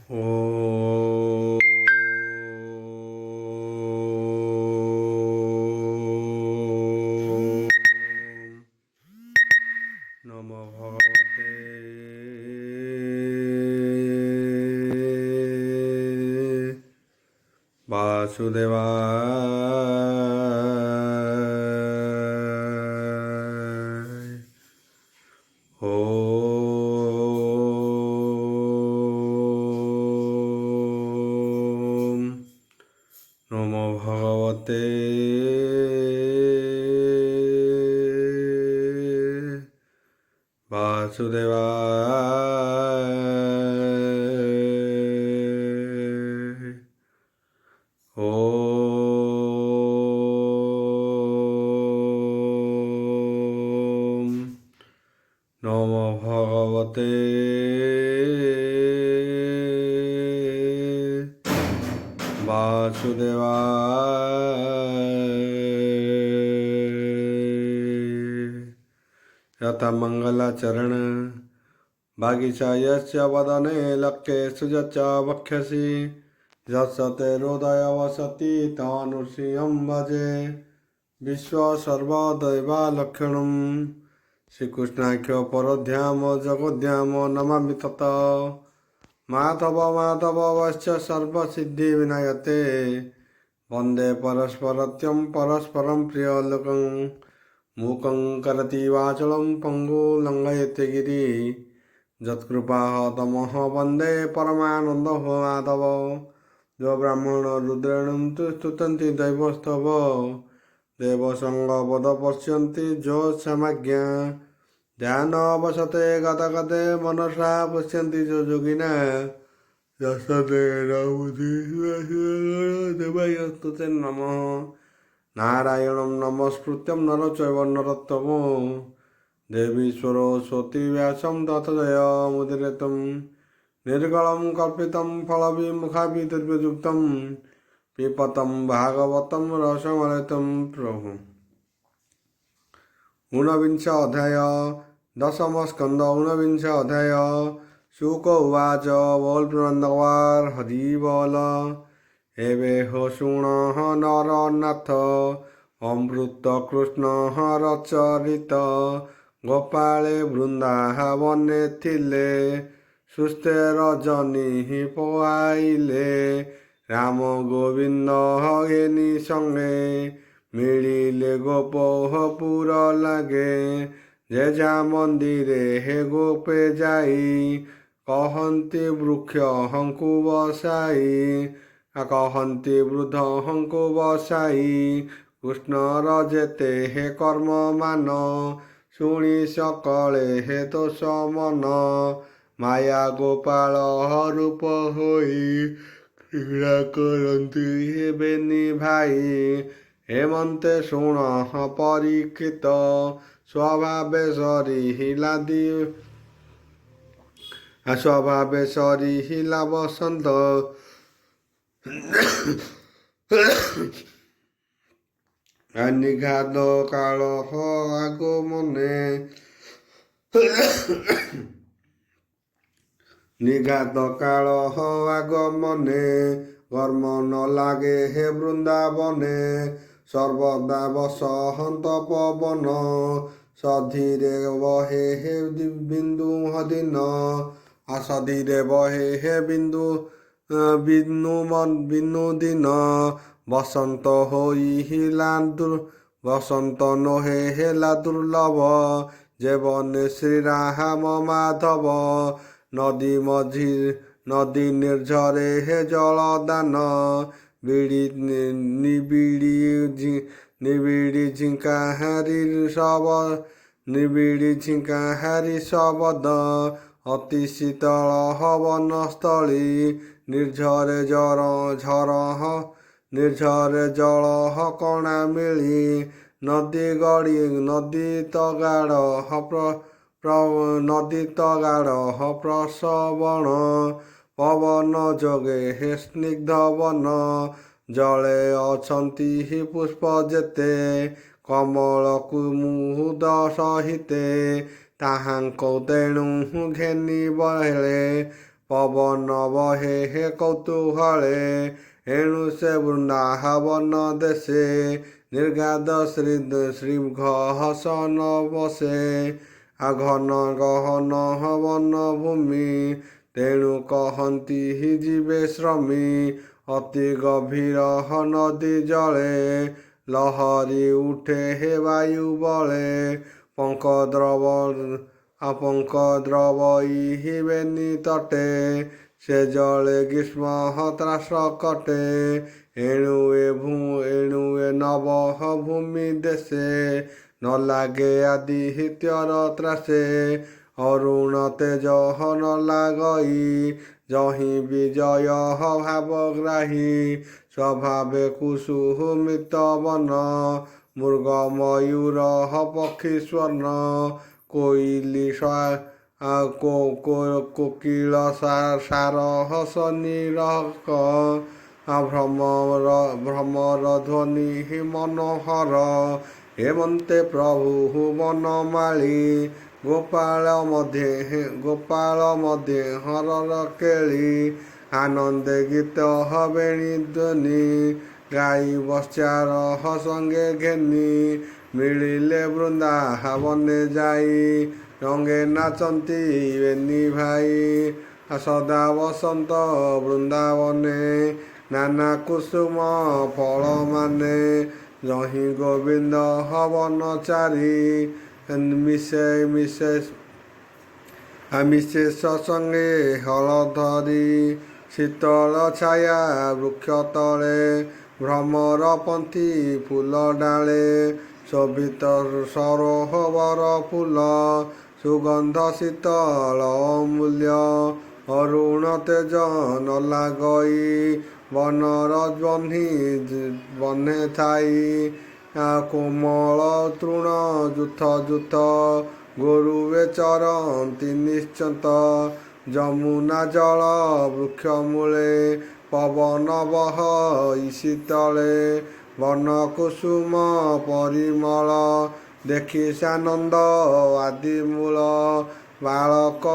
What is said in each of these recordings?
ॐ नमो भगवते वासुदेवाय। ॐ नमो भगवते वासुदेवाय। ॐ नमो भगवते वासुदेवाय। यथामङ्गलाचरण बागीचा यस्य वदने लक्ष्ये सुजच्च वक्ष्यसि यस्य ते हृदय वसति तानुष्यं भजे विश्वसर्वदैवालक्षणं श्रीकृष्णाख्य परध्याम जगद्धाम नमामि तत् माधव माधवश्च सर्वसिद्धिविनायते वन्दे परस्परत्यं परस्परं प्रियलोकं मूकं करति वाचलं पङ्गु लङ्घयते गिरि यत्कृपातमः वन्दे परमानन्दो माधव जो ब्राह्मण रुद्रेणं तु स्तुतन्ति दैवस्तव देवसङ्गपद पश्यन्ति जो समज्ञा ध्यानवसते गतगते मनसा पश्यन्ति जो योगिना यस्ते देवायस्तुते नमः नारायणं नमस्कृत्यं नरं चैव नरोत्तमं देवी सरस्वती व्यासं ततो जयमुदीरयं निर्गलं कल्पितं फलविमुखाभिर्युक्तं पिबतं भागवतं रसममृतं प्रभु। ऊनविंश अध्याय दशमस्कन्ध ऊनविंश अध्याय शुक उवाच बोल वृन्दवार हरि बोल एवे हो शुण नरनाथ अमृत कृष्ण रचरित गोपाले वृन्दावने थिले सुस्थे रजनी पआइले राम गोविंद हेनि संगे मिलिले गोपपुर लागे जे जा मंदिरे हे गोपे जाई कहन्ति वृक्ष हंकु बसाई कहन्ति वृद्ध हंकु बसाई कृष्ण रजेते हे कर्म मान शुणी सकले हे दोष मन माया गोपाल रूप होई क्रीड़ा करन्ति हे बेनी भाई हेमन्ते शुण परीक्षित स्वभावे सरी हिला बसंत निघात काल आगो मने निघात काल आगमने कर्म न लागे हे वृंदावने सर्वदा बसहंत पवन सधीरे बहे हे बिंदु हदिन असधीरे बहे हे बिंदु बिनु दिन बसंत होई हिला बसंत नहे हेला दुर्लभ जेवने श्रीराम माधव नदी मझी नदी निर्झरे हे जलदान निबिड़ी झिंकाहारी शबद अति शीतल हवन स्थली निर्झरे जल कणा मिली नदी तगाड़ प्रसवण पवन जोगे हे स्निग्ध वन जले अछन्ति हि पुष्प जेते कमल कुमुद सहिते ताहांको तेणु घेनी बहेले ପବନ ବହେ ହେ କୌତୂହଳେ ଏଣୁ ସେ ବୃନ୍ଦାବନ ଦେଶେ ନିର୍ଗାଦ ଶ୍ରୀଘସନ ବସେ ଘନ ଗହନ ବନ ଭୂମି ତେଣୁ କହନ୍ତି ଯିବେ ଶ୍ରମୀ ଅତି ଗଭୀର ନଦୀ ଜଳେ ଲହରୀ ଉଠେ ହେ ବାୟୁ ବଳେ ପଙ୍କ ଦ୍ରବଇ ତଟେ ସେ ଜଳେ ଗ୍ରୀଷ୍ମ ତ୍ରାସ କଟେ ଏଣୁ ଏ ନବ ଭୂମି ଦେଶେ ନ ଲାଗେ ଆଦି ହିତ୍ୟର ତ୍ରାସେ ଅରୁଣ ତେଜ ନ ଲାଗଇ ଯହିଁ ବିଜୟ ଭାବଗ୍ରାହୀ ସ୍ୱଭାବେ କୁସୁମିତ ବନ ମୃଗ ମୟୂର ପକ୍ଷୀ ସ୍ୱର୍ଣ୍ଣ କୋଇଲି କୋକିଳ ସାରହସ ନିରକ ଭ୍ରମର ଧ୍ୱନି ମନୋହର ହେମନ୍ତେ ପ୍ରଭୁ ବନମାଳୀ ଗୋପାଳ ମଧ୍ୟେ ହରର କେଳି ଆନନ୍ଦେ ଗୀତ ବେଣୀ ଧ୍ୱନି ଗାଇ ବଶ୍ଚାର ସଙ୍ଗେ ଘେନି ମିଳିଲେ ବୃନ୍ଦାବନେ ଯାଇ ରଙ୍ଗେ ନାଚନ୍ତି ବେନି ଭାଇ ସଦା ବସନ୍ତ ବୃନ୍ଦାବନେ ନାନା କୁସୁମ ଫଳ ମାନେ ଯହିଁ ଗୋବିନ୍ଦ ବନଚାରୀ ମିଶେଷ ସଙ୍ଗେ ହଳଧରି ଶୀତଳ ଛାୟା ବୃକ୍ଷ ତଳେ ଭ୍ରମର ପନ୍ଥୀ ଫୁଲ ଡାଳେ ଶୋଭିତ ସରୋବର ଫୁଲ ସୁଗନ୍ଧ ଶୀତଳ ଅମୂଲ୍ୟ ଅରୁଣ ତେଜ ନ ଲାଗଇ ବନର ବହ୍ନେ ଥାଇ କୋମଳ ତୃଣ ଯୁଥ ଗୋରୁଏ ଚରନ୍ତି ନିଶ୍ଚନ୍ତ ଯମୁନା ଜଳ ବୃକ୍ଷ ମୂଳେ ପବନ ବହଇ ଶୀତଳେ ବନ କୁସୁମ ପରିମଳ ଦେଖି ସାନନ୍ଦ ଆଦି ମୂଳ ବାଳକ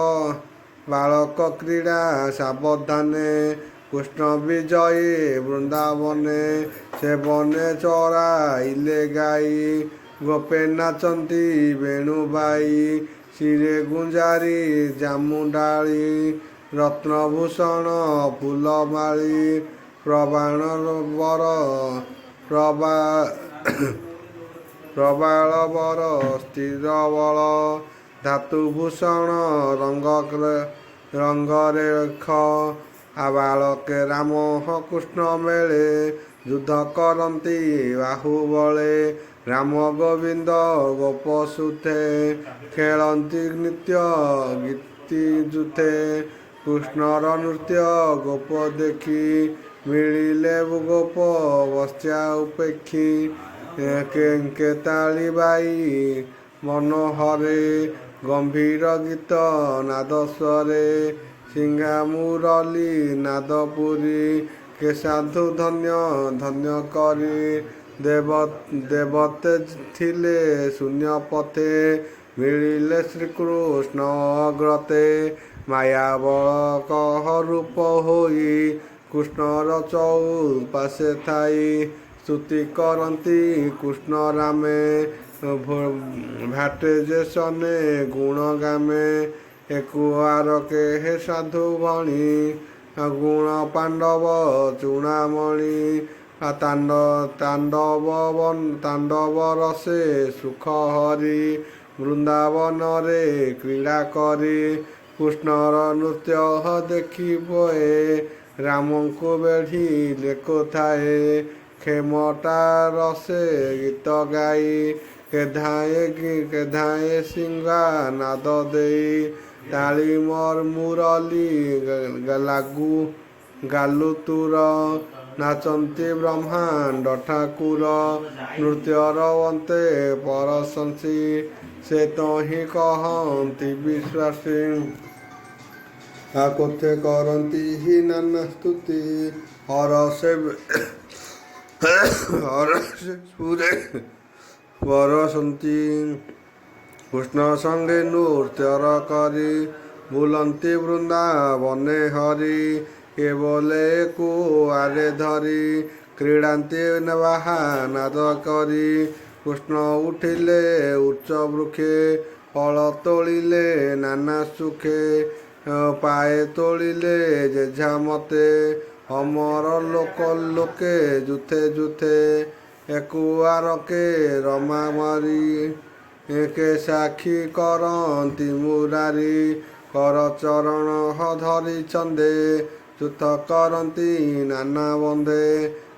କ୍ରୀଡ଼ା ସାବଧାନେ କୃଷ୍ଣ ବିଜୟୀ ବୃନ୍ଦାବନେ ସେ ବନେ ଚରାଇଲେ ଗାଈ ଗୋପେ ନାଚନ୍ତି ବେଣୁବାଇ ଶିରେ ଗୁଞ୍ଜାରି ଜାମୁଡାଳି ରତ୍ନଭୂଷଣ ଫୁଲମାଳି ପ୍ରବାଳ ବର ସ୍ଥିର ବଳ ଧାତୁଭୂଷଣ ରଙ୍ଗରେ ବାଳକେ ରାମ କୃଷ୍ଣ ମେଳେ ଯୁଦ୍ଧ କରନ୍ତି ବାହୁବଳେ ରାମ ଗୋବିନ୍ଦ ଗୋପ ସୁତେ ଖେଳନ୍ତି ନୃତ୍ୟ ଗୀତି ଯୁଥେ କୃଷ୍ଣର ନୃତ୍ୟ ଗୋପ ଦେଖି ମିଳିଲେ ଗୋପ ବଶ୍ଚା ଉପେକ୍ଷୀ କେତାଳି ବାଇ ମନୋହରେ ଗମ୍ଭୀର ଗୀତ ନାଦସ୍ୱରେ ସିଂହା ମୁରଲି ନାଦପୁରୀ କେ ସାଧୁ ଧନ୍ୟ କରି ଦେବତେ ଥିଲେ ଶୂନ୍ୟ ପଥେ ମିଳିଲେ ଶ୍ରୀକୃଷ୍ଣ ଅଗ୍ରତେ ମାୟାବଳ ରୂପ ହୋଇ କୃଷ୍ଣର ଚଉପାଶେ ଥାଇ ସ୍ତୁତି କରନ୍ତି କୃଷ୍ଣ ରାମେ ଭାଟେ ଯେ ସନେ ଗୁଣ ଗାମେ ଏକୁଆରକେ ହେ ସାଧୁ ଭଣୀ ଗୁଣ ପାଣ୍ଡବ ଚୂଣାମଣି ତାଣ୍ଡବ ରସେ ସୁଖ ହରି ବୃନ୍ଦାବନରେ କ୍ରୀଡ଼ା କରି କୃଷ୍ଣର ନୃତ୍ୟ ଦେଖି ବୋଏ ରାମଙ୍କୁ ବେଢ଼ି ଲେଖୁଥାଏ କ୍ଷମତା ରସେ ଗୀତ ଗାଇ କେଧାଏ ସିଂହା ନାଦ ଦେଇ ତାଳି ମୁରଲି ଗାଲୁତୁର ନାଚନ୍ତି ବ୍ରହ୍ମାଣ୍ଡ ଠାକୁର ନୃତ୍ୟର ଅନ୍ତେ ପରଶଂସୀ ସେ ତହିଁ କହନ୍ତି ବିଶ୍ୱାସୀ କୋଥେ କରନ୍ତି ହି ନାନା ସ୍ତୁତି ହରସେ ସୁରେ ପରଶନ୍ତି କୃଷ୍ଣ ସଙ୍ଗେ ନୃତ୍ୟର କରି ବୁଲନ୍ତି ବୃନ୍ଦାବନେ ହରି କେବଲେ କୁଆରେ ଧରି କ୍ରୀଡ଼ାନ୍ତି ବାହାନାଦ କରି କୃଷ୍ଣ ଉଠିଲେ ଉଚ୍ଚ ବୃକ୍ଷେ ଫଳ ତୋଳିଲେ ନାନା ସୁଖେ ପାଏ ତୋଳିଲେ ଯେଝା ମତେ ଅମର ଲୋକେ ଯୁଥେ ଯୁଥେ ଏକୁଆରକେ ରମା ମାରି କେ ସାକ୍ଷୀ କରନ୍ତି ମୁରାରି କର ଚରଣ ଧରି ଚନ୍ଦେ ଯୁଥ କରନ୍ତି ନାନା ବନ୍ଧେ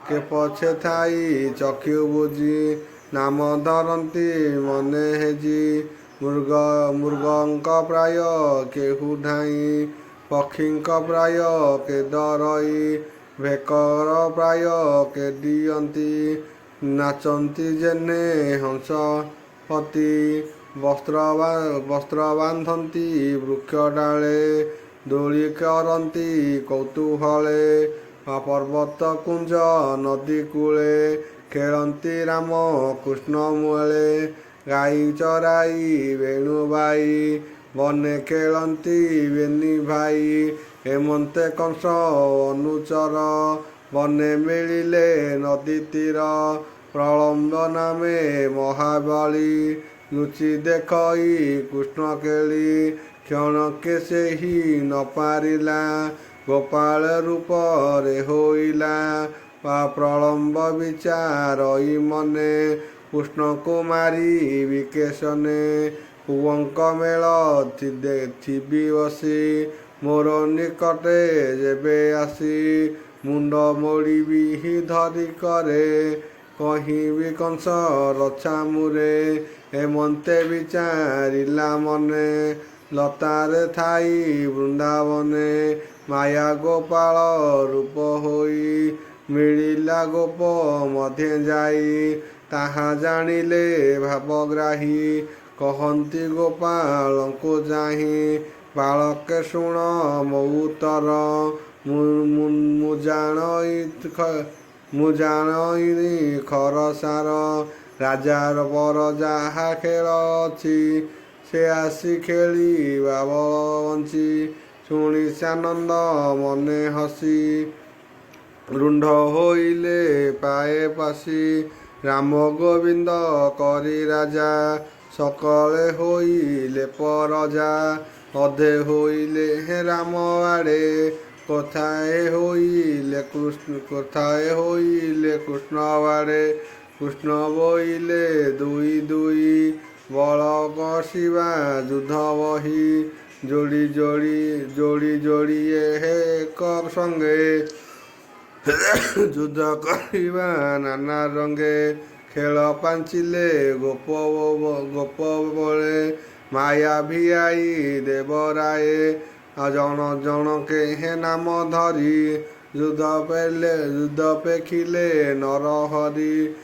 କେ ପଛେ ଥାଇ ଚକ୍ଷୁ ବୁଝି ନାମ ଧରନ୍ତି ମନେ ହେଜି ମୃଗଙ୍କ ପ୍ରାୟ କେହୁ ଧାଇଁ ପକ୍ଷୀଙ୍କ ପ୍ରାୟ କେ ଡରଇ ଭେକର ପ୍ରାୟ କେ ଦିଅନ୍ତି ନାଚନ୍ତି ଯେହ୍ନେ ହଂସ ପତି ବସ୍ତ୍ର ବାନ୍ଧନ୍ତି ବୃକ୍ଷ ଡାଳେ ଦୋଳି କରନ୍ତି କୌତୂହଳେ ପର୍ବତ କୁଞ୍ଜ ନଦୀ କୂଳେ ଖେଳନ୍ତି ରାମ କୃଷ୍ଣ ମୂଳେ ଗାଈ ଚରାଇ ବେଣୁବାଇ ବନେ ଖେଳନ୍ତି ବେନି ଭାଇ ହେମନ୍ତେ କଂସ ଅନୁଚର ବନେ ମିଳିଲେ ନଦୀ ତୀର ପ୍ରଳମ୍ବ ନାମେ ମହାବଳୀ ଲୁଚି ଦେଖଇ କୃଷ୍ଣ କେଳି କ୍ଷଣକେ ସେହି ନ ପାରିଲା ଗୋପାଳ ରୂପରେ ହୋଇଲା ପ୍ରଳମ୍ବ ବିଚାରଇ ମନେ କୃଷ୍ଣକୁ ମାରି ବିକେଶନେ ପୁଅଙ୍କ ମେଳ ଥିବି ବସି ମୋର ନିକଟେ ଯେବେ ଆସି ମୁଣ୍ଡ ମୋଡ଼ିବି ଧରି କରେ କହିବି କଂସ ରଛା ମୁରେ ହେମନ୍ତେ ବିଚାରିଲା ମନେ ଲତାରେ ଥାଇ ବୃନ୍ଦାବନେ ମାୟା ଗୋପାଳ ରୂପ ହୋଇ ମିଳିଲା ଗୋପ ମଧ୍ୟେ ଯାଇ ତାହା ଜାଣିଲେ ଭାବଗ୍ରାହୀ କହନ୍ତି ଗୋପାଳଙ୍କୁ ଚାହିଁ ବାଳକେ ଶୁଣ ମୋ ଉତ୍ତର ମୁଁ ଜାଣଇ ଖରସାର ରାଜାର ପର ଯାହା ଖେଳ ଅଛି ସେ ଆସି ଖେଳିବା ବଞ୍ଚି ଶୁଣି ସାନନ୍ଦ ମନେ ହସି ରୁଣ୍ଡ ହୋଇଲେ ପାଏ ପାଶି ରାମ ଗୋବିନ୍ଦ କରି ରାଜା ସକଳେ ହୋଇଲେ ପରଜା ଅଧେ ହୋଇଲେ ରାମ ଆଡ଼େ କଥାଏ ହୋଇଲେ କୃଷ୍ଣ ବାଡ଼େ କୃଷ୍ଣ ବୋଇଲେ ଦୁଇ ଦୁଇ ବଳ କଷିବା ଯୁଦ୍ଧ ବହି ଯୋଡ଼ି ଏକ ସଙ୍ଗେ ଯୁଦ୍ଧ କରିବା ନାନା ରଙ୍ଗେ ଖେଳ ପାଞ୍ଚିଲେ ଗୋପ ବଳେ ମାୟା ଭିଆଇ ଦେବରାଏ ଜଣ ଜଣକେ ହେ ନାମ ଧରି ଯୁଦ୍ଧ ପେଖିଲେ ନରହରି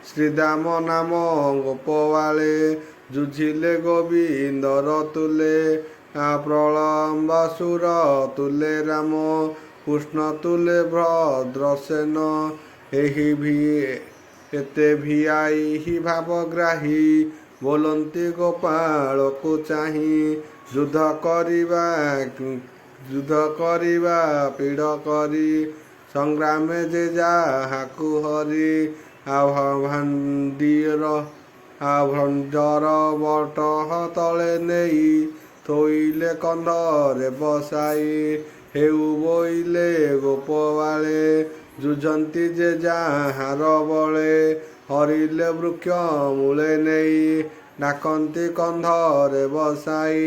ଶ୍ରୀଦାମ ନାମ ଗୋପବାଳେ ଯୁଝିଲେ ଗୋବିନ୍ଦର ତୁଲେ ପ୍ରଳମ୍ବାସୁର ତୁଲେ ରାମ କୃଷ୍ଣ ତୁଲେ ଭଦ୍ରସେନ ଏତେ ଭିଆଇ ଭାବଗ୍ରାହୀ ବୋଲନ୍ତି ଗୋପାଳକୁ ଚାହିଁ ଯୁଦ୍ଧ କରିବା ପୀଡ଼ କରି ସଂଗ୍ରାମେ ଯେ ଯାହାକୁ ହରି ଭଞ୍ଜର ବଟ ତଳେ ନେଇ ଥୋଇଲେ କନ୍ଧରେ ବସାଇ ହେଉ ବୋଇଲେ ଗୋପବାଳେ ଯୁଝନ୍ତି ଯେ ଯାହାର ବଳେ ହରିଲେ ବୃକ୍ଷ ମୂଳେ ନେଇ ଡାକନ୍ତି କନ୍ଧରେ ବସାଇ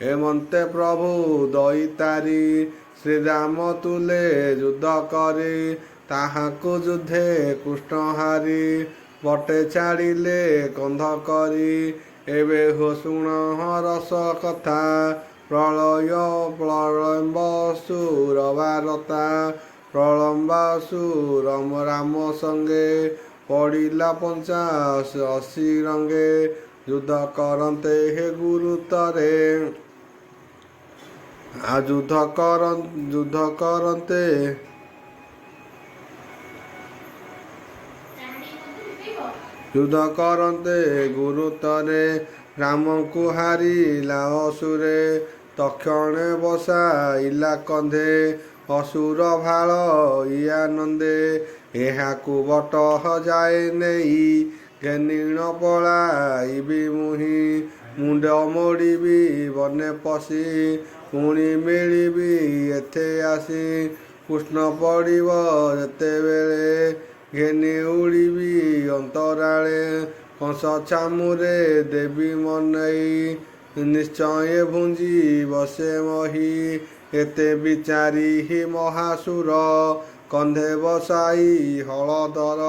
ହେମନ୍ତେ ପ୍ରଭୁ ଦଇତାରି ଶ୍ରୀରାମ ତୁଲେ ଯୁଦ୍ଧ କରି ତାହାକୁ ଯୁଦ୍ଧେ କୃଷ୍ଣ ହାରି ବଟେ ଛାଡ଼ିଲେ କନ୍ଧ କରି ଏବେ ହୋ ଶୁଣ ରସ କଥା ପ୍ରଳମ୍ବାସୁର ବାରତା ପ୍ରଳମ୍ବାସୁର ରାମ ସଙ୍ଗେ ପଡ଼ିଲା 85 ରଙ୍ଗେ ଯୁଦ୍ଧ କରନ୍ତେ ହେ ଗୁରୁତରେ ଯୁଦ୍ଧ କରନ୍ତେ ଗୁରୁତରେ ରାମଙ୍କୁ ହାରିଲା ଅସୁରେ ତକ୍ଷଣେ ବସାଇଲା କନ୍ଧେ ଅସୁର ଭାଳ ଆନନ୍ଦେ ଏହାକୁ ବଟ ଯାଏ ନେଇ ଘେନିଣ ପଳାଇବି ମୁହିଁ ମୁଣ୍ଡ ମୋଡ଼ିବି ବନେ ପଶି ପୁଣି ମିଳିବି ଏଥେ ଆସି କୃଷ୍ଣ ପଡ଼ିବ ଯେତେବେଳେ ଘେନି ଉଡ଼ିବି ଅନ୍ତରାଳେ କଂସ ଛାମୁରେ ଦେବି ମନେଇ ନିଶ୍ଚୟ ଭୁଞ୍ଜି ବସେ ମହି ଏତେ ବିଚାରି ମହାସୁର କନ୍ଧେ ବସାଇ ହଳଧର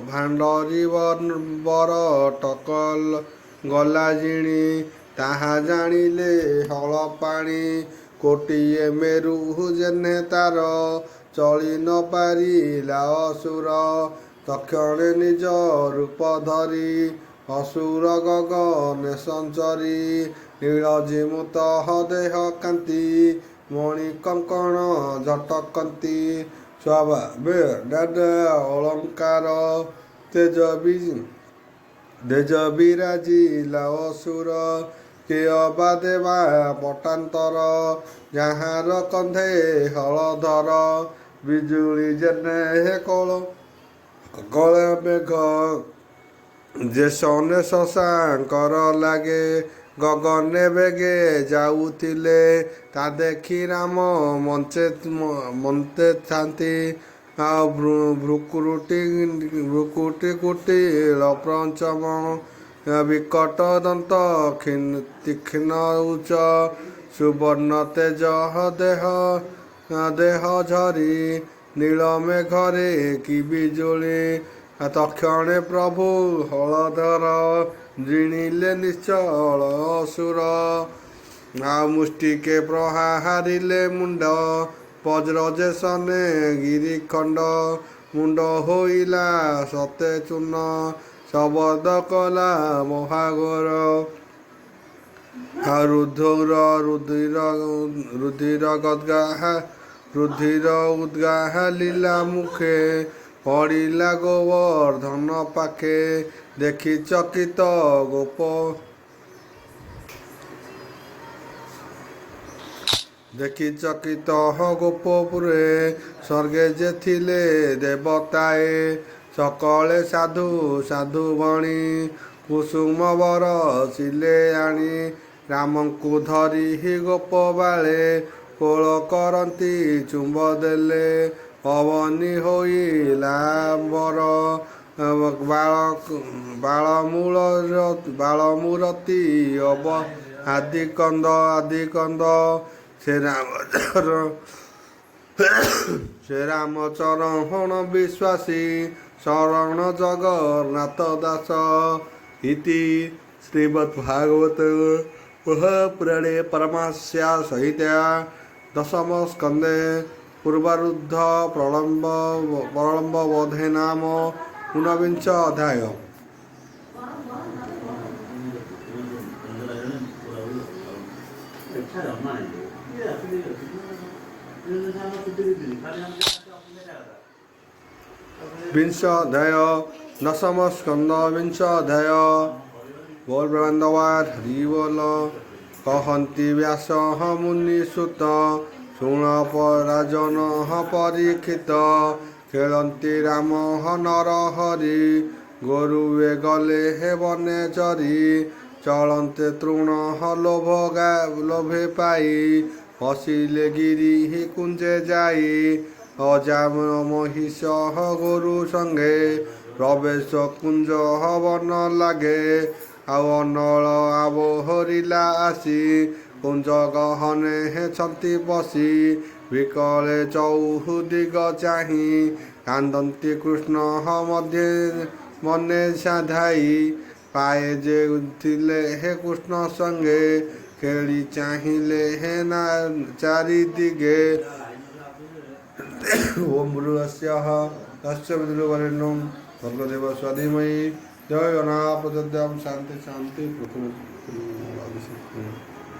ଭାଣ୍ଡରୀ ବର ଟକଲ ଗଲା ଜିଣି ତାହା ଜାଣିଲେ ହଳ ପାଣି କୋଟିଏ ମେରୁ ଯେନେ ତାର ଚଳି ନ ପାରିଲା ଅସୁର ତକ୍ଷଣେ ନିଜ ରୂପ ଧରି ଅସୁର ଗଗନେ ସଞ୍ଚରି ନୀଳଜିମୁତ ଦେହ କାନ୍ତି ମଣି କଙ୍କଣ ଝଟକନ୍ତି ସ୍ୱଭାବ ଅଳଙ୍କାର ତେଜ ବିରାଜିଲା ଅସୁର କେ ଅବା ଦେବା ପଟାନ୍ତର ଯାହାର କନ୍ଧେ ହଳଧର ବିଜୁଳି ଯେନେ କଳେ ମେଘ ଯେ ସନେ ଶଶାଙ୍କର ଲାଗେ ଗଗନେ ବେଗେ ଯାଉଥିଲେ ତା ଦେଖି ରାମ ମନ୍ତେ ଥାନ୍ତି ଆଉ ଭ୍ରୁକୁଟି କୁଟିଳ ପଞ୍ଚମ ବିକଟ ଦନ୍ତ ତୀକ୍ଷ୍ଣ ଉଚ୍ଚ ସୁବର୍ଣ୍ଣ ତେଜ ଦେହ ଝରି ନୀଳ ମେଘରେ କି ବିଜୁଳି ତକ୍ଷଣେ ପ୍ରଭୁ ହଳଧର ଜିଣିଲେ ନିଶ୍ଚଳ ଅସୁର ଆଉ ମୁଷ୍ଟିକେ ପ୍ରହାରିଲେ ମୁଣ୍ଡ ବଜ୍ର ଯେ ସନେ ଗିରିଖଣ୍ଡ ମୁଣ୍ଡ ହୋଇଲା ସତେ ଚୂନ ଶବଦ କଲା ମହାଘୋର ରୁଧିର ଉଦ୍ଗାହା ଲୀଲା ମୁଖେ ପଡ଼ିଲା ଗୋବର୍ଦ୍ଧନ ପାଖେ ଦେଖି ଚକିତ ଗୋପପୁରେ ସ୍ୱର୍ଗେ ଯେ ଥିଲେ ଦେବତାଏ ସକଳେ ସାଧୁ ବଣି କୁସୁମ ବରସିଲେ ଆଣି ରାମଙ୍କୁ ଧରି ଗୋପ ବାଳେ କୋଳ କରନ୍ତି ଚୁମ୍ବ ଦେଲେ ଅବନୀ ହୋଇଲା ବର ବାଳମୂରତି ଆଦି କନ୍ଦ ସେ ରାମଚରଣ ବିଶ୍ୱାସୀ ଶରଣ ଜଗନ୍ନାଥ ଦାସ ଇତି ଶ୍ରୀମଦ୍ଭାଗବତ ମହାପୁରାଣେ ପରମାସ୍ୟା ସଂହିତା ଦଶମ ସ୍କନ୍ଧେ ପୂର୍ବାରୁଦ୍ଧ ପ୍ରଳମ୍ବ ବୋଧେ ନାମ ଊନବିଂଶ ଅଧ୍ୟାୟ। विंश अध्याय दशम स्कंद विंश अध्याय बोल ब्रह्मांडवार हरि बोल कहन्ति व्यास मुनि सुत शुण राजन परीक्षित खेलन्ति राम नर हरि गोरुए गले हे बने चरी चलन्ते तृण लोभे पाई हसिले गिरी कुंजे जाई अजाम महिष गोरु संगे प्रवेश कुंज वन लागे आउ अनल आबोहरिला आसी कुंज गहने छंती बसी विकले चौदिग चाही कांदन्ति कृष्ण मने साधाई पाए जे थिले हे कृष्ण संगे खेली चाहिले हे ना चारि दिगे ओम भूर्भुवस्सुः तस्य भर्गो देवस्य धीमहि जय गणपतये शांति शांति पृथ्वी।